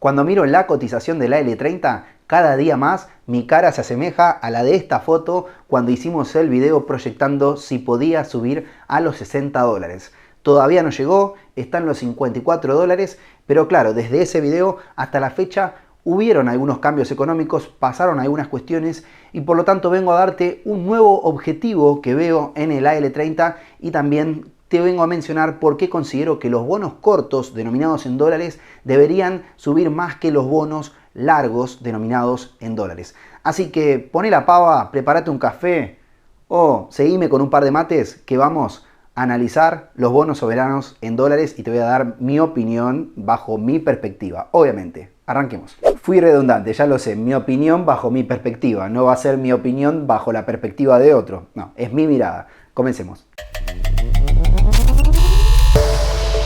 Cuando miro la cotización de la AL30, cada día más mi cara se asemeja a la de esta foto cuando hicimos el video proyectando si podía subir a los $60. Todavía no llegó, está en los $54, pero claro, desde ese video hasta la fecha hubieron algunos cambios económicos, pasaron algunas cuestiones y por lo tanto vengo a darte un nuevo objetivo que veo en el AL30 y también te vengo a mencionar por qué considero que los bonos cortos denominados en dólares deberían subir más que los bonos largos denominados en dólares. Así que poné la pava, prepárate un café o seguime con un par de mates que vamos a analizar los bonos soberanos en dólares y te voy a dar mi opinión bajo mi perspectiva. Obviamente, arranquemos. Fui redundante, ya lo sé, mi opinión bajo mi perspectiva. No va a ser mi opinión bajo la perspectiva de otro. No, es mi mirada. Comencemos.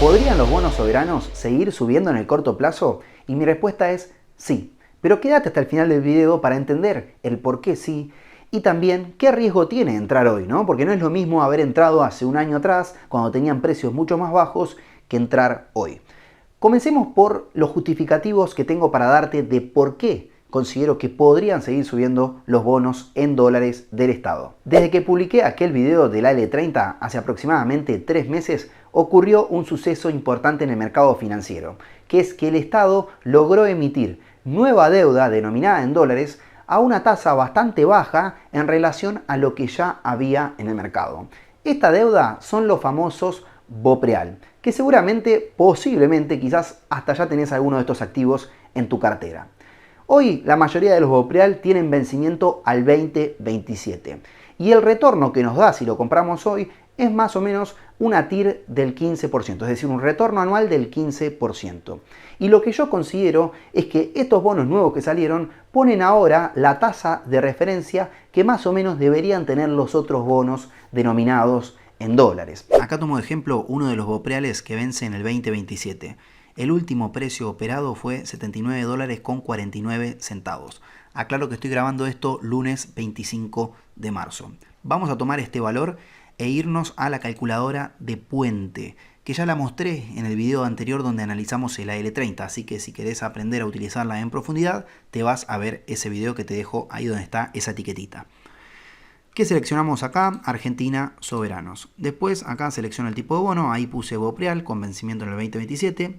¿Podrían los bonos soberanos seguir subiendo en el corto plazo? Y mi respuesta es sí. Pero quédate hasta el final del video para entender el por qué sí y también qué riesgo tiene entrar hoy, ¿no? Porque no es lo mismo haber entrado hace un año atrás, cuando tenían precios mucho más bajos, que entrar hoy. Comencemos por los justificativos que tengo para darte de por qué considero que podrían seguir subiendo los bonos en dólares del Estado. Desde que publiqué aquel video del AL30 hace aproximadamente 3 meses, ocurrió un suceso importante en el mercado financiero, que es que el Estado logró emitir nueva deuda denominada en dólares a una tasa bastante baja en relación a lo que ya había en el mercado. Esta deuda son los famosos BOPREAL, que seguramente, posiblemente, quizás hasta ya tenés alguno de estos activos en tu cartera. Hoy la mayoría de los BOPREAL tienen vencimiento al 2027 y el retorno que nos da si lo compramos hoy es más o menos una TIR del 15%, es decir, un retorno anual del 15%. Y lo que yo considero es que estos bonos nuevos que salieron ponen ahora la tasa de referencia que más o menos deberían tener los otros bonos denominados en dólares. Acá tomo de ejemplo uno de los BOPREALes que vence en el 2027. El último precio operado fue $79.49. Aclaro que estoy grabando esto lunes 25 de marzo. Vamos a tomar este valor e irnos a la calculadora de puente, que ya la mostré en el video anterior donde analizamos el AL30, así que si querés aprender a utilizarla en profundidad, te vas a ver ese video que te dejo ahí donde está esa etiquetita. ¿Qué seleccionamos acá? Argentina, soberanos. Después acá selecciono el tipo de bono, ahí puse BOPREAL con vencimiento en el 2027.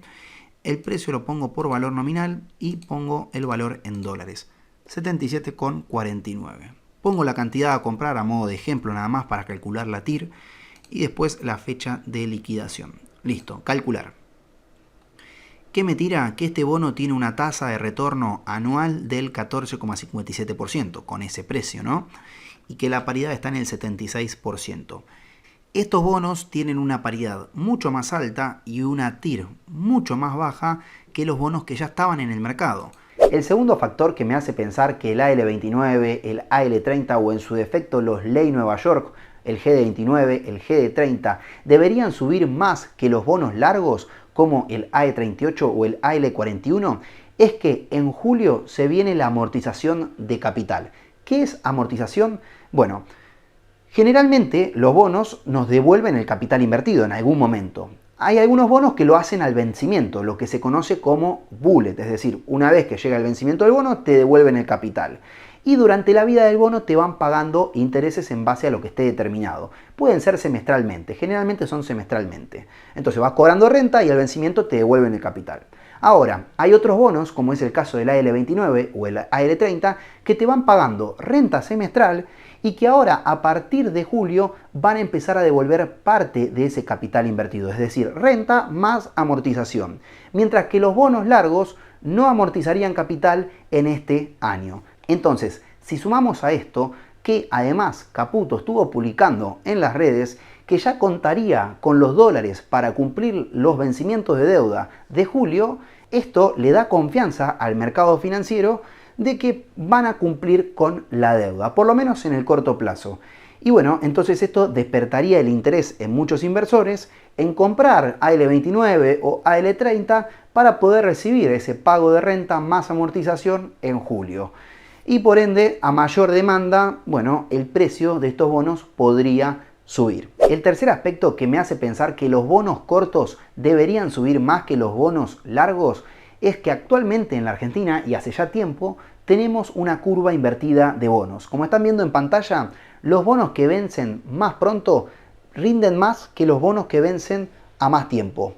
El precio lo pongo por valor nominal y pongo el valor en dólares, 77,49. Pongo la cantidad a comprar a modo de ejemplo nada más para calcular la TIR y después la fecha de liquidación. Listo, calcular. ¿Qué me tira? Que este bono tiene una tasa de retorno anual del 14,57% con ese precio, ¿no? Y que la paridad está en el 76%. Estos bonos tienen una paridad mucho más alta y una TIR mucho más baja que los bonos que ya estaban en el mercado. El segundo factor que me hace pensar que el AL29, el AL30 o en su defecto los Ley Nueva York, el GD29, el GD30, deberían subir más que los bonos largos como el AE38 o el AL41, es que en julio se viene la amortización de capital. ¿Qué es amortización? Bueno, generalmente los bonos nos devuelven el capital invertido en algún momento. Hay algunos bonos que lo hacen al vencimiento, lo que se conoce como bullet, es decir, una vez que llega el vencimiento del bono te devuelven el capital. Y durante la vida del bono te van pagando intereses en base a lo que esté determinado. Pueden ser semestralmente, generalmente son semestralmente. Entonces vas cobrando renta y al vencimiento te devuelven el capital. Ahora, hay otros bonos, como es el caso del AL29 o el AL30, que te van pagando renta semestral y que ahora a partir de julio van a empezar a devolver parte de ese capital invertido, es decir, renta más amortización. Mientras que los bonos largos no amortizarían capital en este año. Entonces, si sumamos a esto, que además Caputo estuvo publicando en las redes que ya contaría con los dólares para cumplir los vencimientos de deuda de julio, esto le da confianza al mercado financiero de que van a cumplir con la deuda, por lo menos en el corto plazo. Y bueno, entonces esto despertaría el interés en muchos inversores en comprar AL29 o AL30 para poder recibir ese pago de renta más amortización en julio. Y por ende, a mayor demanda, bueno, el precio de estos bonos podría subir. El tercer aspecto que me hace pensar que los bonos cortos deberían subir más que los bonos largos es que actualmente en la Argentina, y hace ya tiempo, tenemos una curva invertida de bonos. Como están viendo en pantalla, los bonos que vencen más pronto rinden más que los bonos que vencen a más tiempo.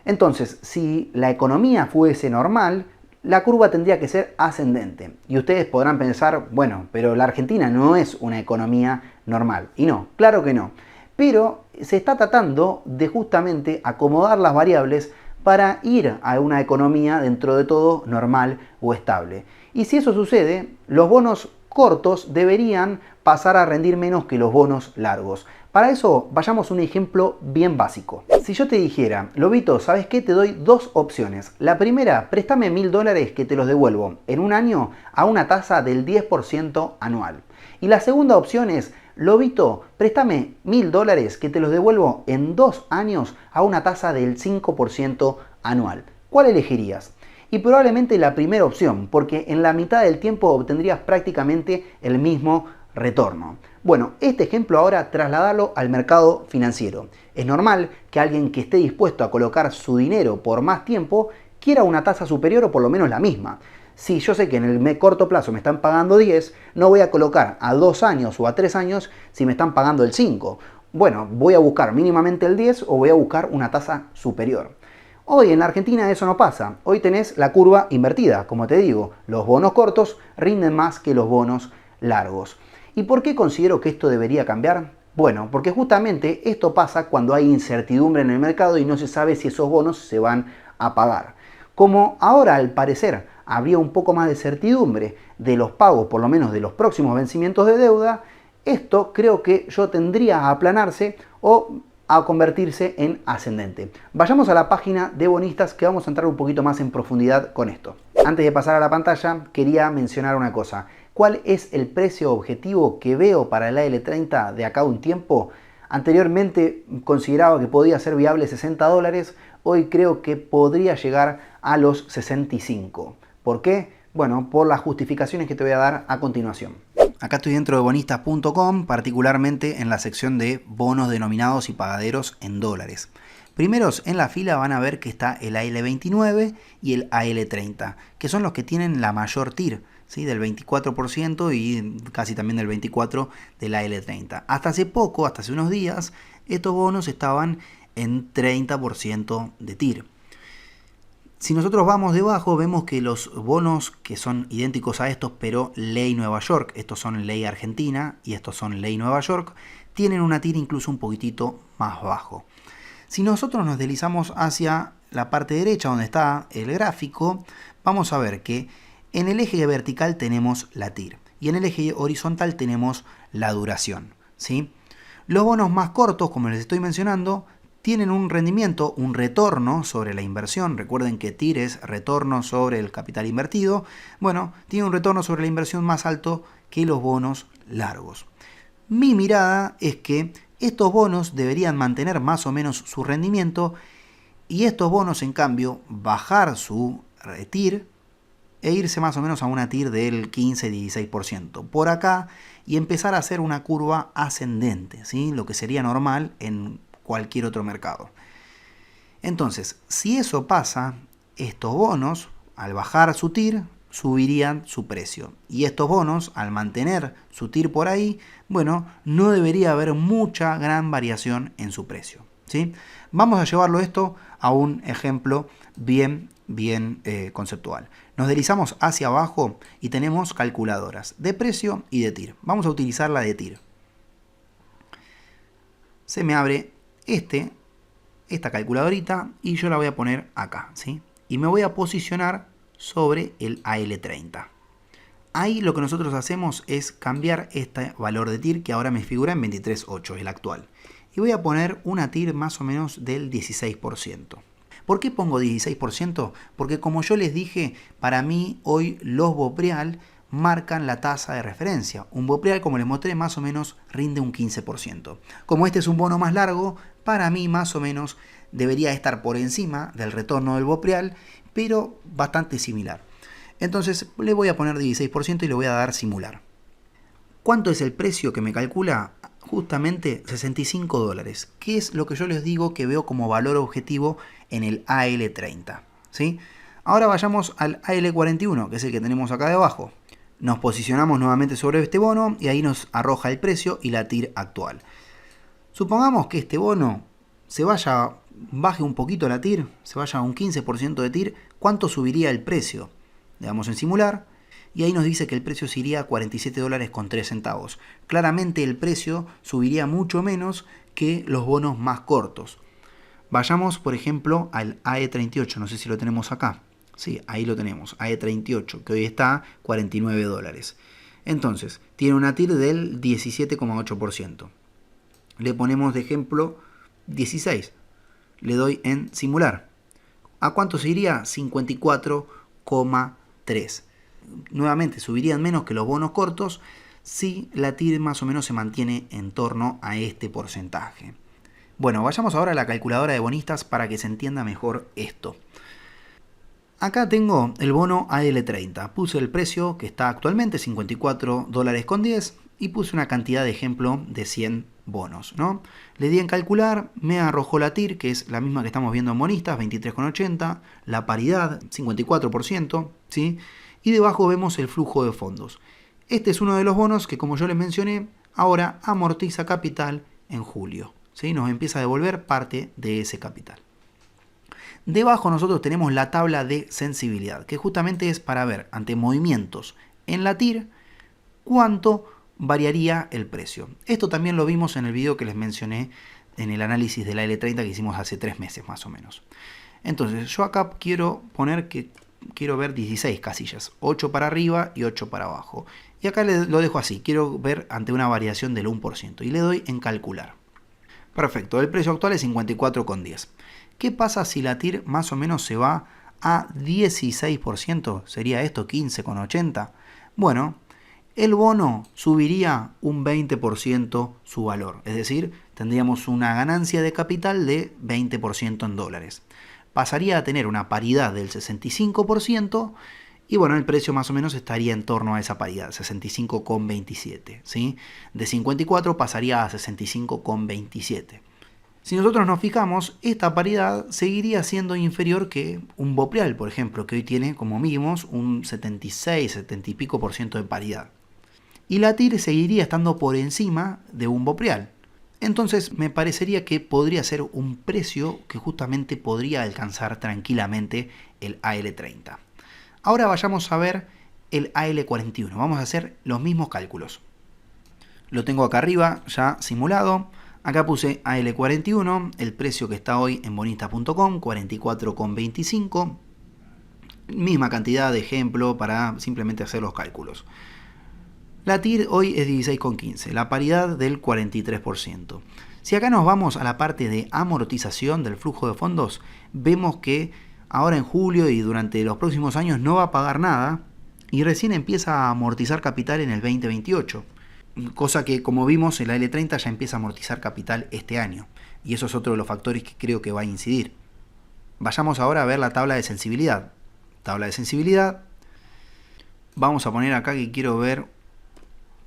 Entonces, si la economía fuese normal, la curva tendría que ser ascendente. Y ustedes podrán pensar, bueno, pero la Argentina no es una economía normal. Y no, claro que no. Pero se está tratando de justamente acomodar las variables para ir a una economía dentro de todo normal o estable. Y si eso sucede, los bonos cortos deberían pasar a rendir menos que los bonos largos. Para eso, vayamos a un ejemplo bien básico. Si yo te dijera, Lobito, ¿sabes qué? Te doy dos opciones. La primera, préstame $1000 que te los devuelvo en un año a una tasa del 10% anual. Y la segunda opción es, Lobito, préstame $1000 que te los devuelvo en 2 años a una tasa del 5% anual. ¿Cuál elegirías? Y probablemente la primera opción, porque en la mitad del tiempo obtendrías prácticamente el mismo retorno. Bueno, este ejemplo ahora trasladalo al mercado financiero. Es normal que alguien que esté dispuesto a colocar su dinero por más tiempo quiera una tasa superior o por lo menos la misma. Si yo sé que en el corto plazo me están pagando 10, no voy a colocar a 2 años o a 3 años si me están pagando el 5. Bueno, voy a buscar mínimamente el 10 o voy a buscar una tasa superior. Hoy en la Argentina eso no pasa. Hoy tenés la curva invertida. Como te digo, los bonos cortos rinden más que los bonos largos. ¿Y por qué considero que esto debería cambiar? Bueno, porque justamente esto pasa cuando hay incertidumbre en el mercado y no se sabe si esos bonos se van a pagar. Como ahora al parecer habría un poco más de certidumbre de los pagos, por lo menos de los próximos vencimientos de deuda, esto creo que yo tendría a aplanarse o a convertirse en ascendente. Vayamos a la página de bonistas que vamos a entrar un poquito más en profundidad con esto. Antes de pasar a la pantalla, quería mencionar una cosa. ¿Cuál es el precio objetivo que veo para el AL30 de acá a un tiempo? Anteriormente consideraba que podía ser viable $60, hoy creo que podría llegar a los 65. ¿Por qué? Bueno, por las justificaciones que te voy a dar a continuación. Acá estoy dentro de bonistas.com, particularmente en la sección de bonos denominados y pagaderos en dólares. Primeros en la fila van a ver que está el AL29 y el AL30, que son los que tienen la mayor TIR, ¿sí? Del 24% y casi también del 24% del AL30. Hasta hace poco, hasta hace unos días, estos bonos estaban en 30% de TIR. Si nosotros vamos debajo, vemos que los bonos que son idénticos a estos, pero ley Nueva York, estos son ley Argentina y estos son ley Nueva York, tienen una TIR incluso un poquitito más bajo. Si nosotros nos deslizamos hacia la parte derecha donde está el gráfico, vamos a ver que en el eje vertical tenemos la TIR y en el eje horizontal tenemos la duración, ¿sí? Los bonos más cortos, como les estoy mencionando, tienen un rendimiento, un retorno sobre la inversión. Recuerden que TIR es retorno sobre el capital invertido. Bueno, tiene un retorno sobre la inversión más alto que los bonos largos. Mi mirada es que estos bonos deberían mantener más o menos su rendimiento y estos bonos, en cambio, bajar su TIR e irse más o menos a una TIR del 15-16% por acá y empezar a hacer una curva ascendente, ¿sí? Lo que sería normal en cualquier otro mercado. Entonces, si eso pasa, estos bonos, al bajar su TIR, subirían su precio. Y estos bonos, al mantener su TIR por ahí, bueno, no debería haber mucha gran variación en su precio, ¿sí? Vamos a llevarlo esto a un ejemplo bien conceptual. Nos deslizamos hacia abajo y tenemos calculadoras de precio y de TIR. Vamos a utilizar la de TIR. Se me abre esta calculadorita y yo la voy a poner acá, ¿sí? Y me voy a posicionar sobre el AL30. Ahí lo que nosotros hacemos es cambiar este valor de TIR que ahora me figura en 23.8, el actual. Y voy a poner una TIR más o menos del 16%. ¿Por qué pongo 16%? Porque como yo les dije, para mí hoy los Bopreal marcan la tasa de referencia. Un Bopreal, como les mostré, más o menos rinde un 15%. Como este es un bono más largo, para mí más o menos debería estar por encima del retorno del Bopreal, pero bastante similar. Entonces le voy a poner 16% y le voy a dar simular. ¿Cuánto es el precio que me calcula? Justamente $65, que es lo que yo les digo que veo como valor objetivo en el AL30, ¿sí? Ahora vayamos al AL41, que es el que tenemos acá debajo. Nos posicionamos nuevamente sobre este bono y ahí nos arroja el precio y la TIR actual. Supongamos que este bono baje un poquito la TIR, se vaya a un 15% de TIR. ¿Cuánto subiría el precio? Le damos en simular y ahí nos dice que el precio se iría a $47.03. Claramente el precio subiría mucho menos que los bonos más cortos. Vayamos, por ejemplo, al AE38, no sé si lo tenemos acá. Sí, ahí lo tenemos, AE38, que hoy está a $49. Entonces, tiene una TIR del 17,8%. Le ponemos de ejemplo 16. Le doy en simular. ¿A cuánto se iría? 54,3. Nuevamente, subirían menos que los bonos cortos si la TIR más o menos se mantiene en torno a este porcentaje. Bueno, vayamos ahora a la calculadora de bonistas para que se entienda mejor esto. Acá tengo el bono AL30. Puse el precio que está actualmente, $54,10, y puse una cantidad de ejemplo de 100 bonos, ¿no? Le di en calcular, me arrojó la TIR, que es la misma que estamos viendo en bonistas, 23,80, la paridad, 54%, ¿sí? Y debajo vemos el flujo de fondos. Este es uno de los bonos que, como yo les mencioné, ahora amortiza capital en julio, ¿sí? Nos empieza a devolver parte de ese capital. Debajo nosotros tenemos la tabla de sensibilidad, que justamente es para ver ante movimientos en la TIR cuánto variaría el precio. Esto también lo vimos en el video que les mencioné en el análisis de la L30 que hicimos hace 3 meses más o menos. Entonces yo acá quiero poner que quiero ver 16 casillas, 8 para arriba y 8 para abajo. Y acá lo dejo así, quiero ver ante una variación del 1% y le doy en calcular. Perfecto, el precio actual es 54,10. ¿Qué pasa si la TIR más o menos se va a 16%? ¿Sería esto 15,80? Bueno, el bono subiría un 20% su valor. Es decir, tendríamos una ganancia de capital de 20% en dólares. Pasaría a tener una paridad del 65% y bueno, el precio más o menos estaría en torno a esa paridad, 65,27. ¿Sí? De 54 pasaría a 65,27. Si nosotros nos fijamos, esta paridad seguiría siendo inferior que un Bopreal, por ejemplo, que hoy tiene, como vimos, un 76, 70 y pico por ciento de paridad. Y la TIR seguiría estando por encima de un Bopreal. Entonces me parecería que podría ser un precio que justamente podría alcanzar tranquilamente el AL30. Ahora vayamos a ver el AL41. Vamos a hacer los mismos cálculos. Lo tengo acá arriba ya simulado. Acá puse AL41, el precio que está hoy en bonistas.com, 44,25. Misma cantidad de ejemplo para simplemente hacer los cálculos. La TIR hoy es 16,15, la paridad del 43%. Si acá nos vamos a la parte de amortización del flujo de fondos, vemos que ahora en julio y durante los próximos años no va a pagar nada y recién empieza a amortizar capital en el 2028. Cosa que, como vimos, el AL30 ya empieza a amortizar capital este año. Y eso es otro de los factores que creo que va a incidir. Vayamos ahora a ver la tabla de sensibilidad. Tabla de sensibilidad. Vamos a poner acá que quiero ver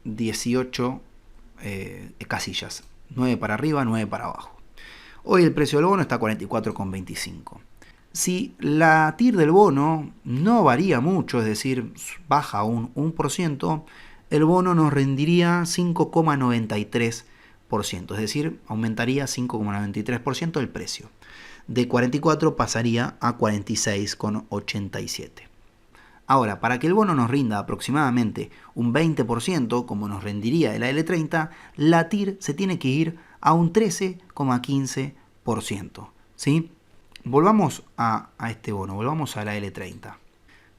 18 casillas. 9 para arriba, 9 para abajo. Hoy el precio del bono está a 44,25. Si la TIR del bono no varía mucho, es decir, baja un 1%, el bono nos rendiría 5,93%, es decir, aumentaría 5,93% el precio. De 44 pasaría a 46,87. Ahora, para que el bono nos rinda aproximadamente un 20%, como nos rendiría el AL30, la TIR se tiene que ir a un 13,15%. ¿Sí? Volvamos a este bono, volvamos a la AL30.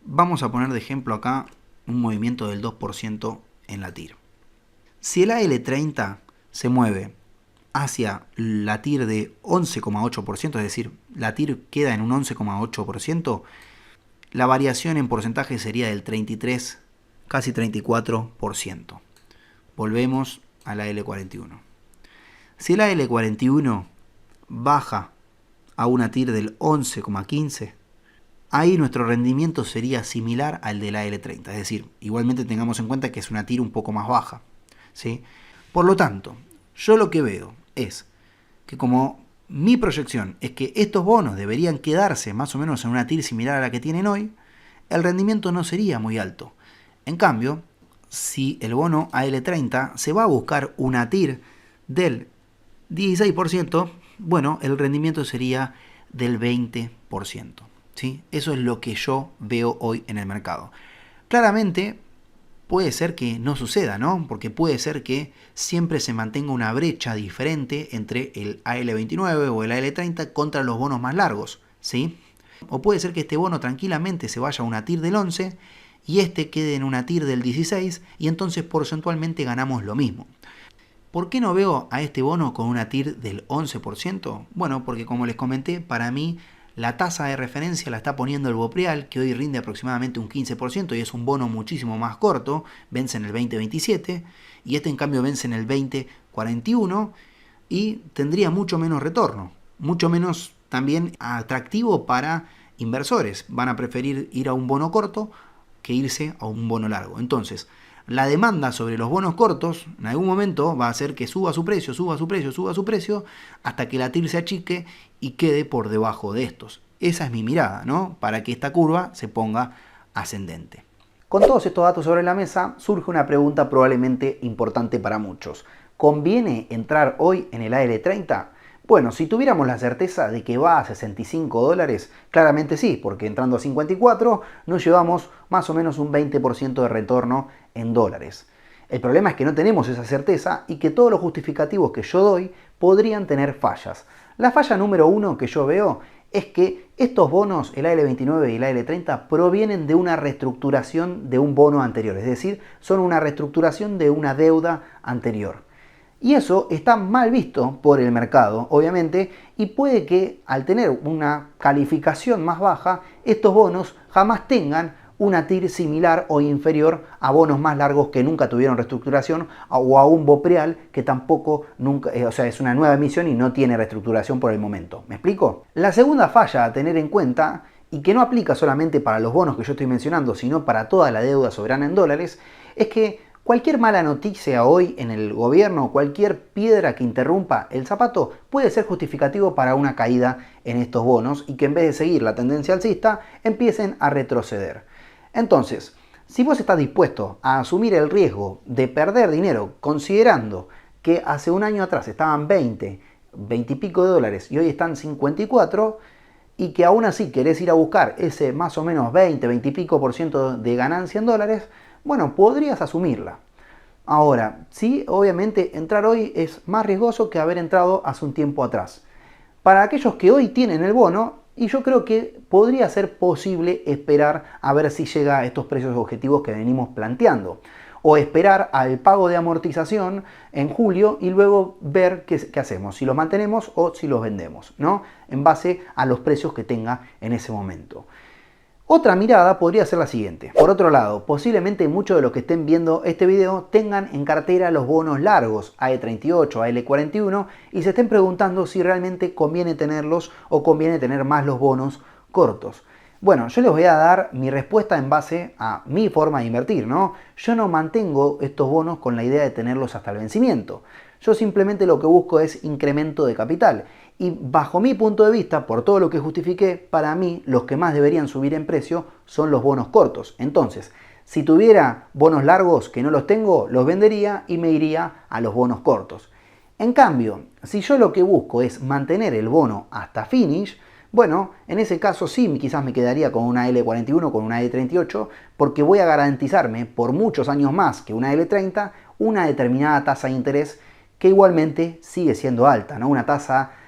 Vamos a poner de ejemplo acá un movimiento del 2% en la TIR. Si el AL30 se mueve hacia la TIR de 11,8%, es decir, la TIR queda en un 11,8%, la variación en porcentaje sería del 33, casi 34%. Volvemos a la L41. Si la L41 baja a una TIR del 11,15%, ahí nuestro rendimiento sería similar al de la L30. Es decir, igualmente tengamos en cuenta que es una TIR un poco más baja, ¿sí? Por lo tanto, yo lo que veo es que como mi proyección es que estos bonos deberían quedarse más o menos en una TIR similar a la que tienen hoy, el rendimiento no sería muy alto. En cambio, si el bono AL30 se va a buscar una TIR del 16%, bueno, el rendimiento sería del 20%. ¿Sí? Eso es lo que yo veo hoy en el mercado. Claramente puede ser que no suceda, ¿no? Porque puede ser que siempre se mantenga una brecha diferente entre el AL29 o el AL30 contra los bonos más largos, ¿sí? O puede ser que este bono tranquilamente se vaya a una TIR del 11 y este quede en una TIR del 16 y entonces porcentualmente ganamos lo mismo. ¿Por qué no veo a este bono con una TIR del 11%? Bueno, porque como les comenté, para mí la tasa de referencia la está poniendo el Bopreal, que hoy rinde aproximadamente un 15% y es un bono muchísimo más corto, vence en el 2027 y este en cambio vence en el 2041 y tendría mucho menos retorno, mucho menos también atractivo para inversores. Van a preferir ir a un bono corto que irse a un bono largo. Entonces, la demanda sobre los bonos cortos en algún momento va a hacer que suba su precio, hasta que la TIR se achique y quede por debajo de estos. Esa es mi mirada, ¿no? Para que esta curva se ponga ascendente. Con todos estos datos sobre la mesa, surge una pregunta probablemente importante para muchos. ¿Conviene entrar hoy en el AL30? Bueno, si tuviéramos la certeza de que va a $65, claramente sí, porque entrando a 54 nos llevamos más o menos un 20% de retorno en dólares. El problema es que no tenemos esa certeza y que todos los justificativos que yo doy podrían tener fallas. La falla número uno que yo veo es que estos bonos, el AL29 y el AL30, provienen de una reestructuración de un bono anterior, es decir, son una reestructuración de una deuda anterior. Y eso está mal visto por el mercado, obviamente, y puede que al tener una calificación más baja, estos bonos jamás tengan una TIR similar o inferior a bonos más largos que nunca tuvieron reestructuración o a un Bopreal que tampoco nunca, o sea, es una nueva emisión y no tiene reestructuración por el momento. ¿Me explico? La segunda falla a tener en cuenta, y que no aplica solamente para los bonos que yo estoy mencionando, sino para toda la deuda soberana en dólares, es que cualquier mala noticia hoy en el gobierno, cualquier piedra que interrumpa el zapato puede ser justificativo para una caída en estos bonos y que en vez de seguir la tendencia alcista empiecen a retroceder. Entonces, si vos estás dispuesto a asumir el riesgo de perder dinero considerando que hace un año atrás estaban 20 y pico de dólares y hoy están 54 y que aún así querés ir a buscar ese más o menos 20 y pico por ciento de ganancia en dólares, bueno, podrías asumirla. Ahora, sí, obviamente entrar hoy es más riesgoso que haber entrado hace un tiempo atrás. Para aquellos que hoy tienen el bono, y yo creo que podría ser posible esperar a ver si llega a estos precios objetivos que venimos planteando. O esperar al pago de amortización en julio y luego ver qué hacemos, si los mantenemos o si los vendemos, ¿no? En base a los precios que tenga en ese momento. Otra mirada podría ser la siguiente. Por otro lado, posiblemente muchos de los que estén viendo este video tengan en cartera los bonos largos AE38, AL41 y se estén preguntando si realmente conviene tenerlos o conviene tener más los bonos cortos. Bueno, yo les voy a dar mi respuesta en base a mi forma de invertir, ¿no? Yo no mantengo estos bonos con la idea de tenerlos hasta el vencimiento. Yo simplemente lo que busco es incremento de capital. Y bajo mi punto de vista, por todo lo que justifiqué, para mí los que más deberían subir en precio son los bonos cortos. Entonces, si tuviera bonos largos que no los tengo, los vendería y me iría a los bonos cortos. En cambio, si yo lo que busco es mantener el bono hasta finish, bueno, en ese caso sí, quizás me quedaría con una L41, con una L38, porque voy a garantizarme por muchos años más que una L30 una determinada tasa de interés que igualmente sigue siendo alta, ¿no?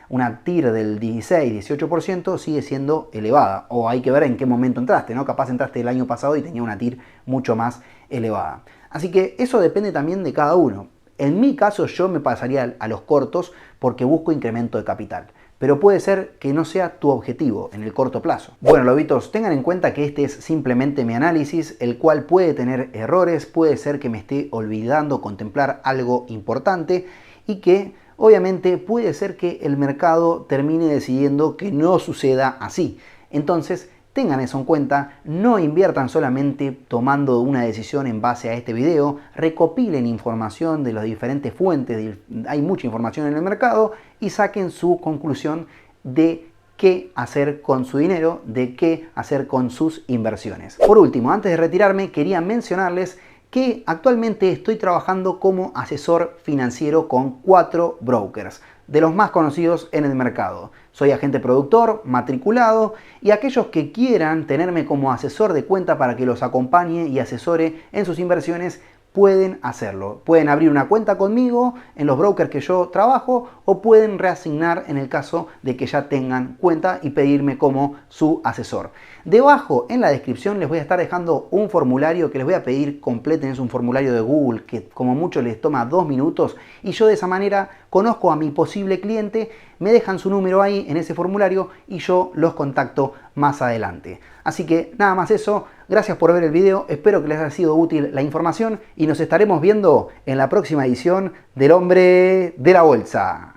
Una TIR del 16-18% sigue siendo elevada, o hay que ver en qué momento entraste, ¿no? Capaz entraste el año pasado y tenía una TIR mucho más elevada. Así que eso depende también de cada uno. En mi caso yo me pasaría a los cortos porque busco incremento de capital. Pero puede ser que no sea tu objetivo en el corto plazo. Bueno, lobitos, tengan en cuenta que este es simplemente mi análisis, el cual puede tener errores, puede ser que me esté olvidando contemplar algo importante y que obviamente puede ser que el mercado termine decidiendo que no suceda así. Entonces, tengan eso en cuenta, no inviertan solamente tomando una decisión en base a este video, recopilen información de las diferentes fuentes, hay mucha información en el mercado, y saquen su conclusión de qué hacer con su dinero, de qué hacer con sus inversiones. Por último, antes de retirarme, quería mencionarles que actualmente estoy trabajando como asesor financiero con 4 brokers, de los más conocidos en el mercado. Soy agente productor, matriculado, y aquellos que quieran tenerme como asesor de cuenta para que los acompañe y asesore en sus inversiones, pueden hacerlo. Pueden abrir una cuenta conmigo en los brokers que yo trabajo, o pueden reasignar en el caso de que ya tengan cuenta y pedirme como su asesor. Debajo en la descripción les voy a estar dejando un formulario que les voy a pedir completen. Es un formulario de Google que como mucho les toma 2 minutos, y yo de esa manera conozco a mi posible cliente, me dejan su número ahí en ese formulario y yo los contacto más adelante. Así que nada más eso, gracias por ver el video, espero que les haya sido útil la información y nos estaremos viendo en la próxima edición del Hombre de la Bolsa.